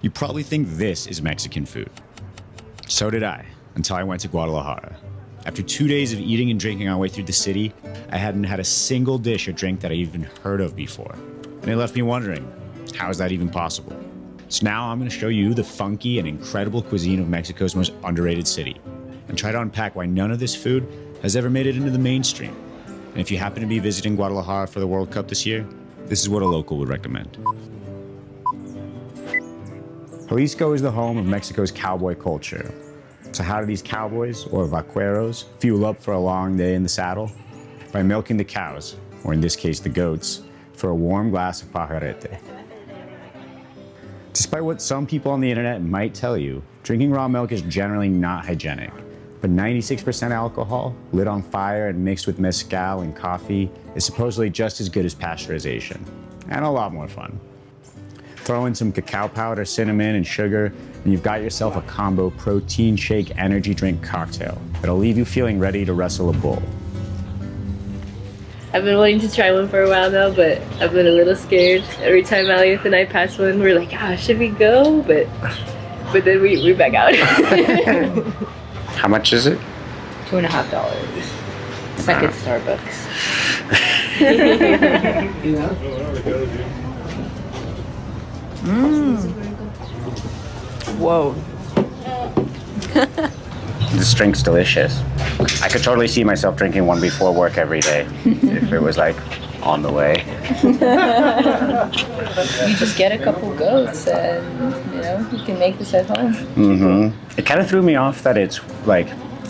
You probably think this is Mexican food. So did I, until I went to Guadalajara. After 2 days of eating and drinking our way through the city, I hadn't had a single dish or drink that I even heard of before. And it left me wondering, how is that even possible? So now I'm going to show you the funky and incredible cuisine of Mexico's most underrated city, and try to unpack why none of this food has ever made it into the mainstream. And if you happen to be visiting Guadalajara for the World Cup this year, this is what a local would recommend. Jalisco is the home of Mexico's cowboy culture. So how do these cowboys, or vaqueros, fuel up for a long day in the saddle? By milking the cows, or in this case the goats, for a warm glass of pajarete. Despite what some people on the internet might tell you, drinking raw milk is generally not hygienic. But 96% alcohol, lit on fire and mixed with mezcal and coffee, is supposedly just as good as pasteurization, and a lot more fun. Throw in some cacao powder, cinnamon, and sugar, and you've got yourself a combo protein shake energy drink cocktail that'll leave you feeling ready to wrestle a bull. I've been wanting to try one for a while now, but I've been a little scared. Every time Elliot and I pass one, we're like, should we go? But then we back out. How much is it? $2.50. It's like at Starbucks. Whoa. This drink's delicious. I could totally see myself drinking one before work every day if it was like on the way. You just get a couple goats and you can make this at home. It kind of threw me off that it's like,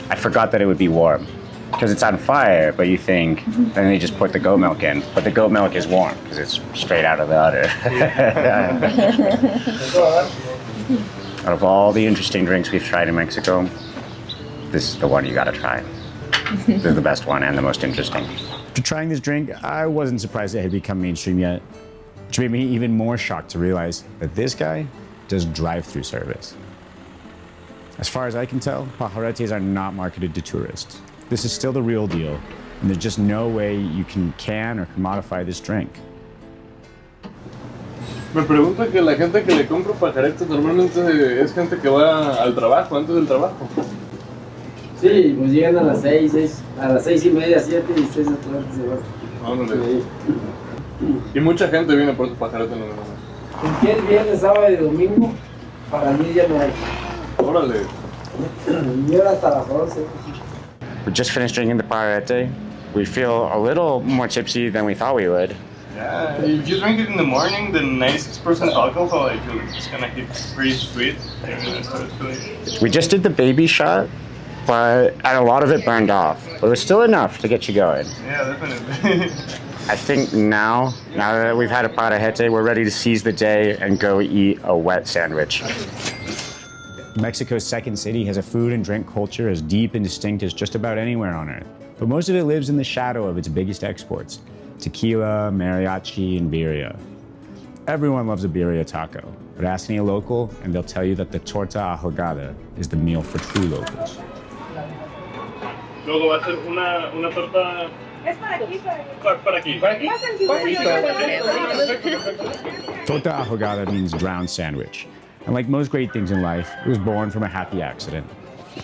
I forgot that it would be warm. Because it's on fire, but you think, then they just put the goat milk in. But the goat milk is warm, because it's straight out of the udder. Out of all the interesting drinks we've tried in Mexico, this is the one you gotta try. This is the best one and the most interesting. After trying this drink, I wasn't surprised it had become mainstream yet, which made me even more shocked to realize that this guy does drive-through service. As far as I can tell, pajaretes are not marketed to tourists. This is still the real deal, and there's just no way you can or commodify this drink. Me pregunta que la gente que le compra pajaretes normalmente es gente que va al trabajo, antes del trabajo. Sí, pues llegan a las 6 y media, 7 y 6 de la tarde se van. Sí. Y mucha gente viene por su pajarete en la mañana. Cualquier viernes, sábado y domingo, para mí ya no hay. Órale. Y ahora hasta las 11. We just finished drinking the pajarete. We feel a little more tipsy than we thought we would. Yeah, if you drink it in the morning, then 96% alcohol, I feel it's gonna hit pretty sweet. We just did the baby shot, and a lot of it burned off. But it was still enough to get you going. Yeah, definitely. I think now that we've had a pajarete, we're ready to seize the day and go eat a wet sandwich. Mexico's second city has a food and drink culture as deep and distinct as just about anywhere on earth. But most of it lives in the shadow of its biggest exports: tequila, mariachi, and birria. Everyone loves a birria taco, but ask any local and they'll tell you that the Torta Ahogada is the meal for true locals. Luego va a ser una torta. Es para aquí, Para aquí. Más sencillo. Torta Ahogada means drowned sandwich. And like most great things in life, it was born from a happy accident.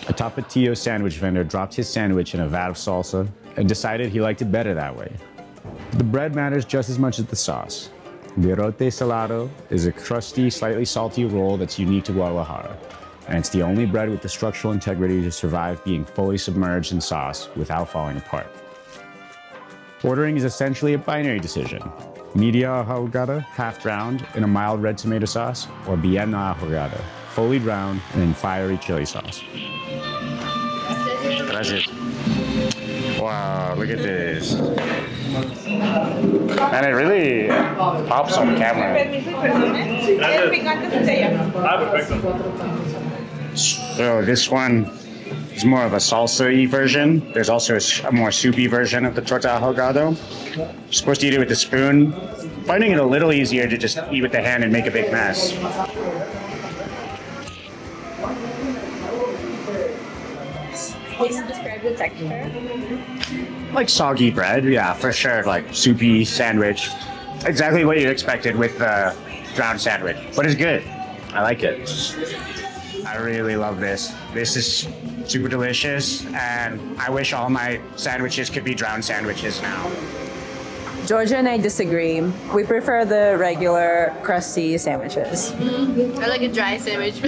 A Tapatio sandwich vendor dropped his sandwich in a vat of salsa and decided he liked it better that way. The bread matters just as much as the sauce. Virote salado is a crusty, slightly salty roll that's unique to Guadalajara, and it's the only bread with the structural integrity to survive being fully submerged in sauce without falling apart. Ordering is essentially a binary decision. Media ahogada, half drowned, in a mild red tomato sauce, or bien ahogada, fully drowned and in fiery chili sauce. Gracias. Wow, look at this. And it really pops on camera. So this one is more of a salsa-y version. There's also a more soupy version of the torta ahogado. You're supposed to eat it with a spoon. Finding it a little easier to just eat with the hand and make a big mess. Can you describe the texture? Like soggy bread, yeah, for sure. Like soupy sandwich. Exactly what you expected with the drowned sandwich, but it's good. I like it. I really love this. This is super delicious, and I wish all my sandwiches could be drowned sandwiches now. Georgia and I disagree. We prefer the regular crusty sandwiches. I like a dry sandwich.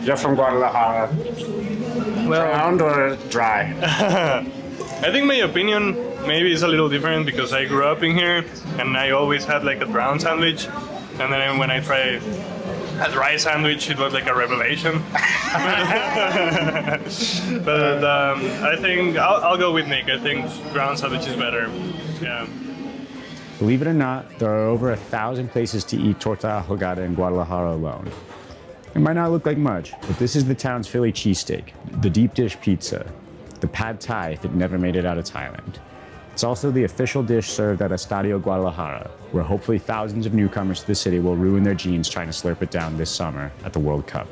You're from Guadalajara. Drowned or dry? I think my opinion maybe is a little different because I grew up in here and I always had like a brown sandwich, and then when I tried a dry sandwich, it was like a revelation. But I think I'll go with Nick. I think brown sandwich is better. Yeah. Believe it or not, there are over 1,000 places to eat Torta Ahogada in Guadalajara alone. It might not look like much, but this is the town's Philly cheesesteak, the deep dish pizza, the pad thai if it never made it out of Thailand. It's also the official dish served at Estadio Guadalajara, where hopefully thousands of newcomers to the city will ruin their jeans trying to slurp it down this summer at the World Cup.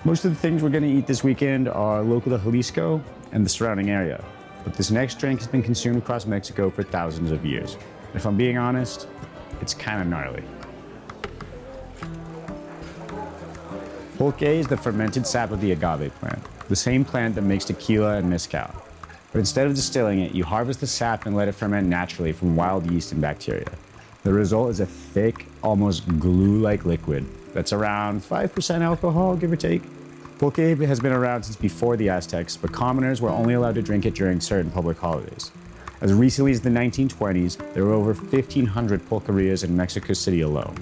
Most of the things we're going to eat this weekend are local to Jalisco and the surrounding area, but this next drink has been consumed across Mexico for thousands of years. If I'm being honest, it's kind of gnarly. Pulque is the fermented sap of the agave plant, the same plant that makes tequila and mezcal. But instead of distilling it, you harvest the sap and let it ferment naturally from wild yeast and bacteria. The result is a thick, almost glue-like liquid that's around 5% alcohol, give or take. Pulque has been around since before the Aztecs, but commoners were only allowed to drink it during certain public holidays. As recently as the 1920s, there were over 1,500 pulquerias in Mexico City alone.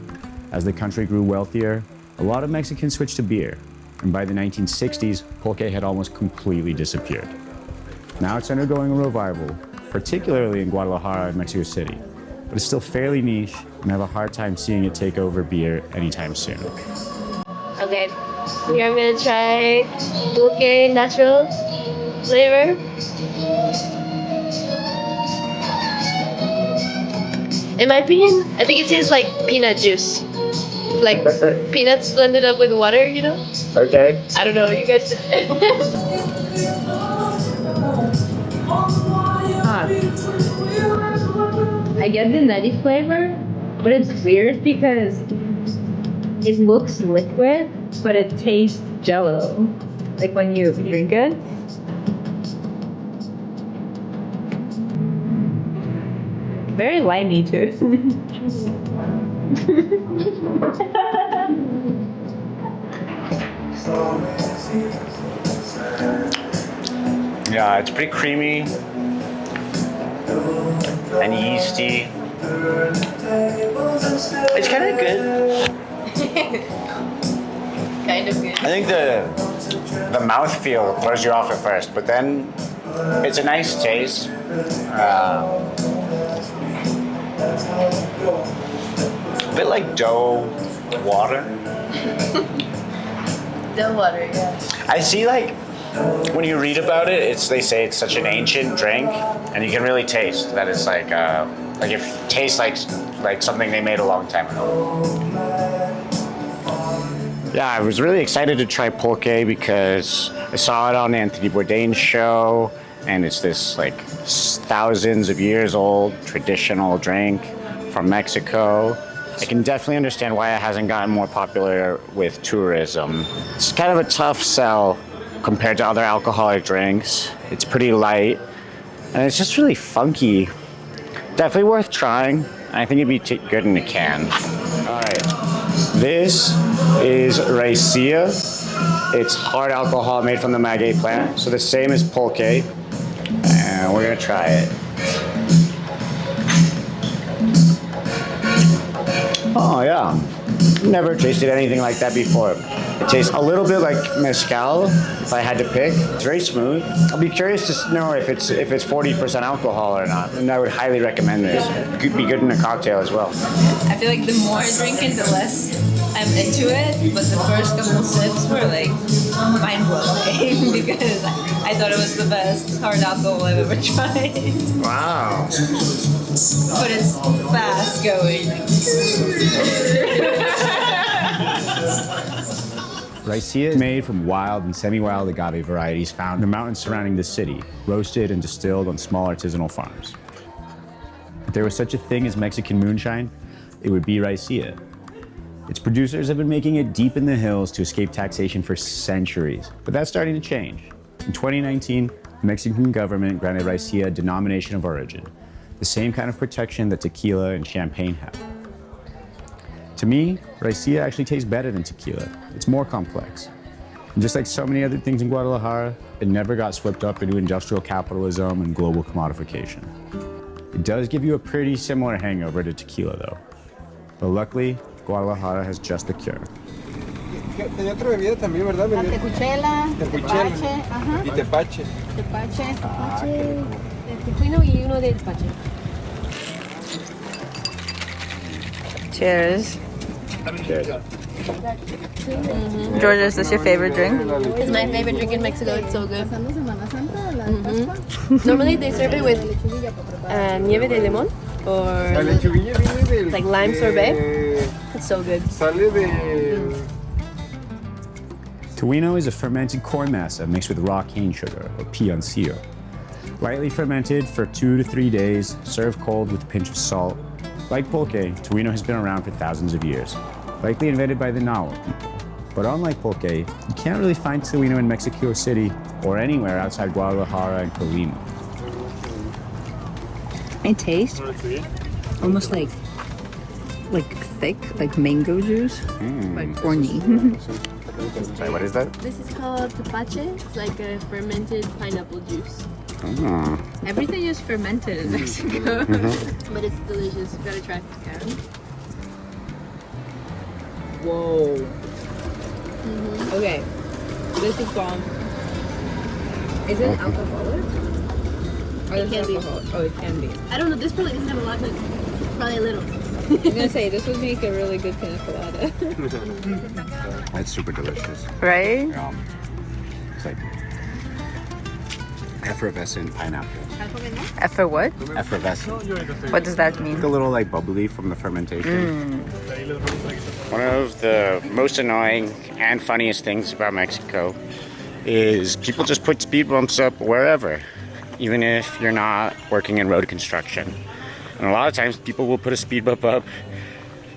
As the country grew wealthier, a lot of Mexicans switched to beer, and by the 1960s, pulque had almost completely disappeared. Now it's undergoing a revival, particularly in Guadalajara and Mexico City, but it's still fairly niche, and I have a hard time seeing it take over beer anytime soon. Okay, here I'm gonna try Pulque natural flavor. In my opinion, I think it tastes like peanut juice. Like peanuts blended up with water, you know? Okay. I don't know, you guys. I get the nutty flavor, but it's weird because it looks liquid, but it tastes jello. Like when you drink it. Very limey too. Yeah, it's pretty creamy and yeasty. It's kind of good. Kind of good. I think the mouthfeel throws you off at first, but then it's a nice taste. A bit like dough water. Dough water, yeah. I see, like, when you read about it, they say it's such an ancient drink, and you can really taste that it's like it tastes like something they made a long time ago. Yeah, I was really excited to try Pulque because I saw it on Anthony Bourdain's show, and it's this like thousands of years old traditional drink from Mexico. I can definitely understand why it hasn't gotten more popular with tourism. It's kind of a tough sell compared to other alcoholic drinks. It's pretty light, and it's just really funky. Definitely worth trying. I think it'd be good in a can. All right, this is Raicilla. It's hard alcohol made from the maguey plant, so the same as Pulque, and we're gonna try it. Oh yeah, never tasted anything like that before. It tastes a little bit like mezcal, if I had to pick. It's very smooth. I'll be curious to know if it's 40% alcohol or not, and I would highly recommend this. It could be good in a cocktail as well. I feel like the more I drink it, the less I'm into it. But the first couple sips were like mind blowing because I thought it was the best hard alcohol I've ever tried. Wow. But it's fast going. Raicilla is made from wild and semi-wild agave varieties found in the mountains surrounding the city, roasted and distilled on small artisanal farms. If there was such a thing as Mexican moonshine, it would be Raicilla. Its producers have been making it deep in the hills to escape taxation for centuries, but that's starting to change. In 2019, the Mexican government granted Raicilla a denomination of origin, the same kind of protection that tequila and champagne have. To me, Raicilla actually tastes better than tequila. It's more complex. And just like so many other things in Guadalajara, it never got swept up into industrial capitalism and global commodification. It does give you a pretty similar hangover to tequila though. But luckily, Guadalajara has just the cure. Tenía otra bebida también, ¿verdad? La tecuixtle, tepache, ajá. Y tepache. Tepache. El tejuino y uno de tepache. Cheers. Georgia, is this your favorite drink? It's my favorite drink in Mexico. It's so good. Normally they serve it with nieve de limón or like lime sorbet. It's so good. Sale de... Tejuino is a fermented corn masa mixed with raw cane sugar, or piloncillo. Lightly fermented for 2 to 3 days, served cold with a pinch of salt. Like Pulque, Tejuino has been around for thousands of years, likely invented by the Nahua people. But unlike Pulque, you can't really find Tejuino in Mexico City or anywhere outside Guadalajara and Colima. It tastes almost like thick, like mango juice, like corny. Sorry, what is that? This is called tepache. It's like a fermented pineapple juice. Oh. Everything is fermented in Mexico. But it's delicious. You gotta try it. Whoa. Okay, this is bomb. Is it alcoholic? Or It can be. Oh, it can be. I don't know. This probably doesn't have a lot, but probably a little. I was gonna say this would make a really good pina colada. That's super delicious. Right? It's like effervescent pineapple. For what? Effervescent. What does that mean? A little like bubbly from the fermentation. One of the most annoying and funniest things about Mexico is people just put speed bumps up wherever, even if you're not working in road construction. And a lot of times people will put a speed bump up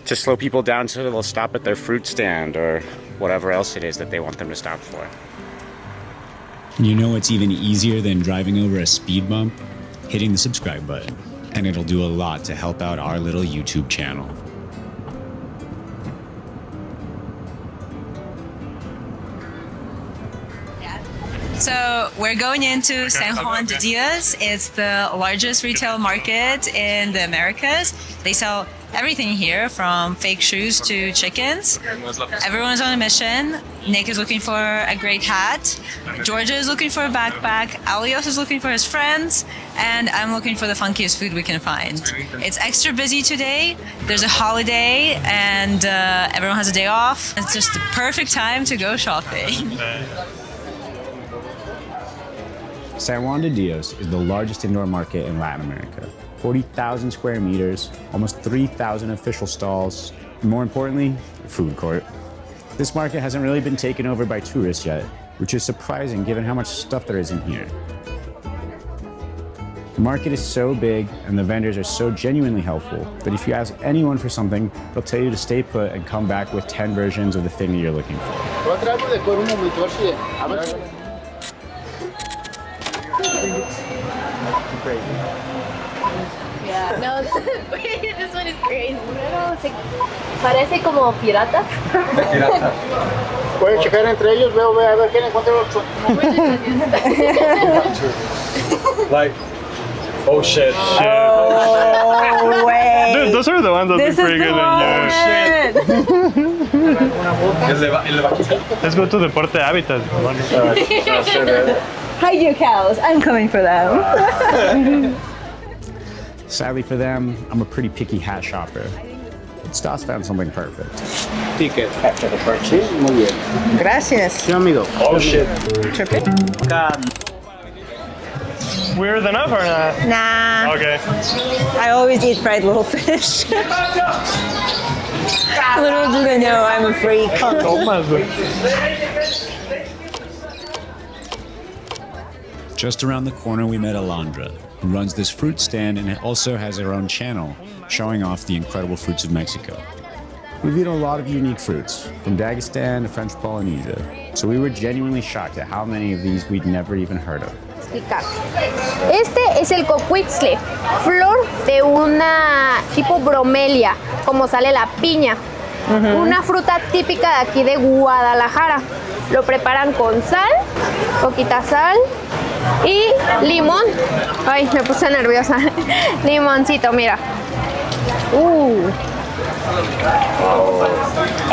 to slow people down so they'll stop at their fruit stand or whatever else it is that they want them to stop for. You know what's even easier than driving over a speed bump? Hitting the subscribe button. And it'll do a lot to help out our little YouTube channel. So we're going into San Juan de Dios. It's the largest retail market in the Americas. They sell everything here from fake shoes to chickens. Everyone's on a mission. Nick is looking for a great hat. Georgia is looking for a backpack. Alios is looking for his friends. And I'm looking for the funkiest food we can find. It's extra busy today. There's a holiday and everyone has a day off. It's just the perfect time to go shopping. San Juan de Dios is the largest indoor market in Latin America. 40,000 square meters, almost 3,000 official stalls, and more importantly, a food court. This market hasn't really been taken over by tourists yet, which is surprising given how much stuff there is in here. The market is so big and the vendors are so genuinely helpful that if you ask anyone for something, they'll tell you to stay put and come back with 10 versions of the thing that you're looking for. Yeah, no, this one is crazy. Parece como pirata. Pueden checar entre ellos, veo a ver quién encuentra otro. Like, oh shit. Oh, way. Dude, those are the ones that This be is pretty the good. moment. Let's go to the Porte Habitat. Hide your cows. I'm coming for them. Sadly for them, I'm a pretty picky hat shopper. But Stas found something perfect. Ticket after the purchase. Muy bien. Gracias. Sí, amigo. Oh shit. Tripping? Weird enough or not? Nah. Okay. I always eat fried little fish. Little do they know I'm a freak. Just around the corner, we met Alondra, who runs this fruit stand and also has her own channel showing off the incredible fruits of Mexico. We've eaten a lot of unique fruits, from Dagestan to French Polynesia, so we were genuinely shocked at how many of these we'd never even heard of. Este es el Cocuixtle, flor de una tipo bromelia, como sale la piña. Una fruta típica de aquí de Guadalajara. Lo preparan con sal, poquita sal y limón. Ay, me puse nerviosa. Limoncito, mira.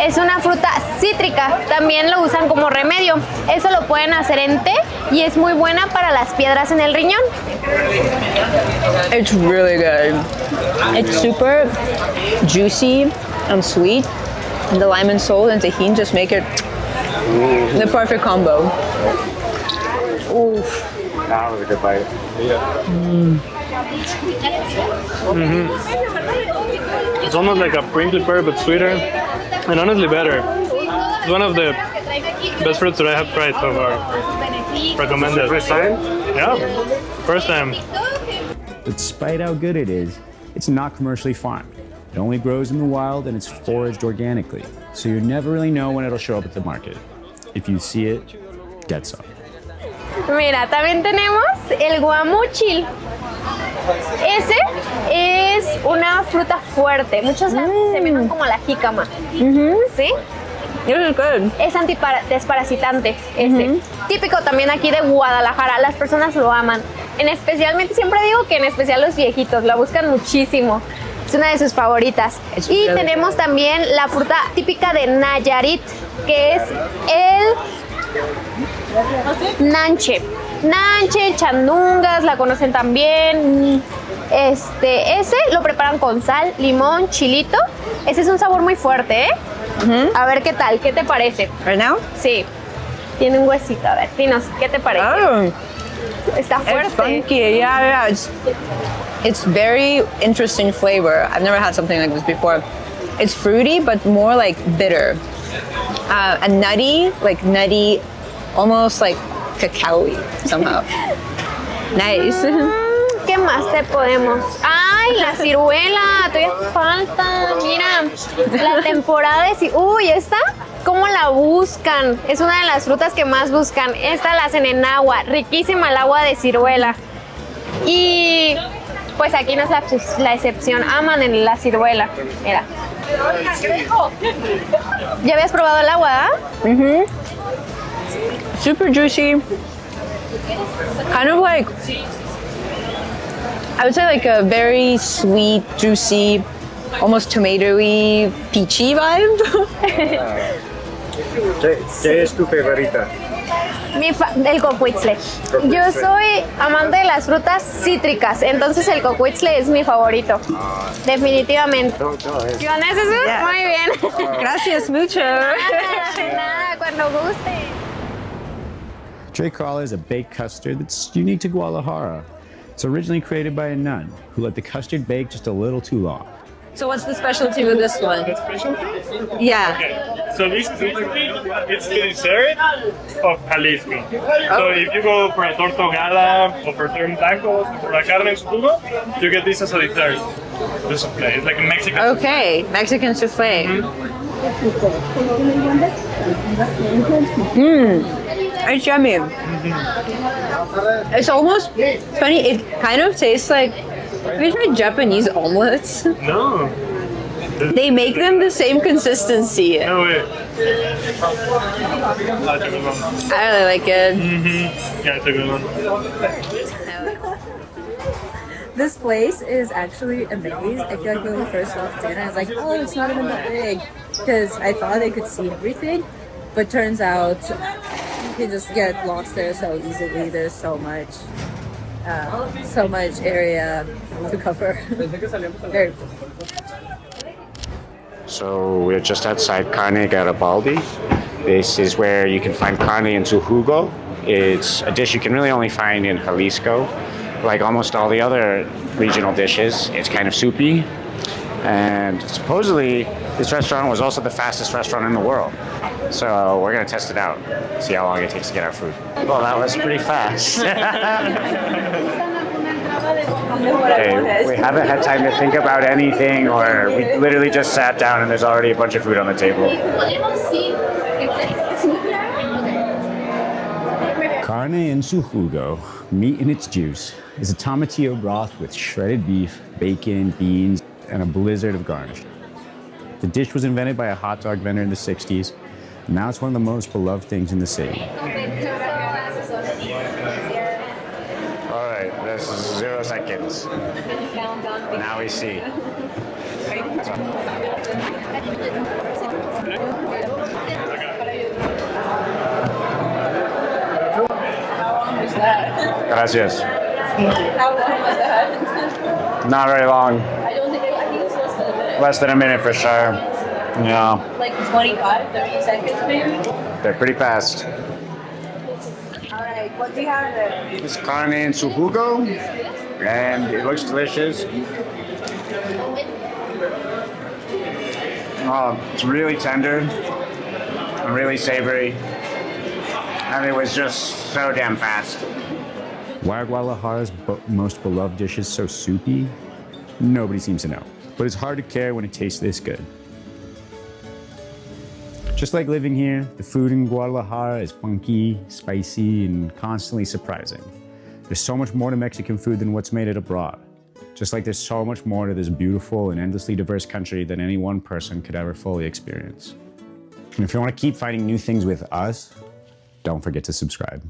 Es una fruta cítrica, también lo usan como remedio. Eso lo pueden hacer en té y es muy buena para las piedras en el riñón. It's really good. It's super juicy and sweet. And the lime and salt and tahini just make it the perfect combo. Oof. That was a good bite. It's almost like a prickly pear, but sweeter, and honestly better. It's one of the best fruits that I have tried so far. Recommended. First time? Yeah, first time. Despite how good it is, it's not commercially farmed. It only grows in the wild and it's foraged organically, so you never really know when it'll show up at the market. If you see it, get some. Mira, también tenemos el guamuchil. Ese es una fruta fuerte. Muchos la asemejan como la jícama. ¿Sí? It's good. Es desparasitante ese. Típico también aquí de Guadalajara. Las personas lo aman. Especialmente, siempre digo que en especial los viejitos. La buscan muchísimo. Es una de sus favoritas. Y tenemos también la fruta típica de Nayarit, que es el nanche. Nanche, chandungas, la conocen también. Ese lo preparan con sal, limón, chilito. Ese es un sabor muy fuerte, ¿eh? A ver qué tal, ¿qué te parece? Right now? Sí. Tiene un huesito, a ver, dinos, ¿qué te parece? Oh, Está fuerte. it's funky. Yeah. It's very interesting flavor. I've never had something like this before. It's fruity, but more like bitter. And nutty, almost like cacao-y somehow. Nice. ¿Qué más te podemos? ¡Ay, la ciruela! Todavía falta. Mira, la temporada de Uy, esta, ¿cómo la buscan? Es una de las frutas que más buscan. Esta la hacen en agua. Riquísima el agua de ciruela. Y pues aquí no es la excepción. Aman en la ciruela. Mira. ¿Ya habías probado el agua? Super juicy. Kind of like, I would say like a very sweet, juicy, almost tomatoey, peachy vibe. ¿Qué es tu favorita? El cocuixtle. Yo soy amante de las frutas cítricas, entonces el cocuixtle es mi favorito. Definitivamente. ¿Con eso? Yeah. Muy bien. Gracias mucho. Nada, cuando guste. Jericalla is a baked custard that's unique to Guadalajara. It's originally created by a nun who let the custard bake just a little too long. So what's the specialty with this one? The specialty? Yeah. Okay, so this it's the dessert of Jalisco. So if you go for a Torta Ahogada or for certain tacos or for a Carne and Jugo, you get this as a dessert. The souffle. It's like a Mexican Okay, Mexican souffle. It's yummy. It's almost funny. It kind of tastes like, have you tried Japanese omelets? No. They make them the same consistency. No way. I really like it. Yeah, it's a good one. This place is actually amazing. I feel like when we first walked in, I was like, oh, it's not even that big. Because I thought I could see everything. But turns out you can just get lost there so easily. There's so much area to cover. Very cool. So we're just outside Carne Garibaldi. This is where you can find carne into Jugo. It's a dish you can really only find in Jalisco. Like almost all the other regional dishes, it's kind of soupy. And supposedly, this restaurant was also the fastest restaurant in the world. So we're gonna test it out, see how long it takes to get our food. Well, that was pretty fast. Okay, we haven't had time to think about anything, or we literally just sat down and there's already a bunch of food on the table. Carne in su jugo, meat in its juice, is a tomatillo broth with shredded beef, bacon, beans, and a blizzard of garnish. The dish was invented by a hot dog vendor in the 60s, and now it's one of the most beloved things in the city. All right, this is 0 seconds. Now we see. Gracias. How long was that? Not very long. I don't think it was Less than a minute for sure. Yeah. like 25, 30 seconds maybe. They're pretty fast. Alright, what do you have there? It's carne in su jugo, and it looks delicious. Oh, it's really tender and really savory, and it was just so damn fast. Why are Guadalajara's most beloved dishes so soupy? Nobody seems to know, but it's hard to care when it tastes this good. Just like living here, the food in Guadalajara is funky, spicy, and constantly surprising. There's so much more to Mexican food than what's made it abroad. Just like there's so much more to this beautiful and endlessly diverse country than any one person could ever fully experience. And if you want to keep finding new things with us, don't forget to subscribe.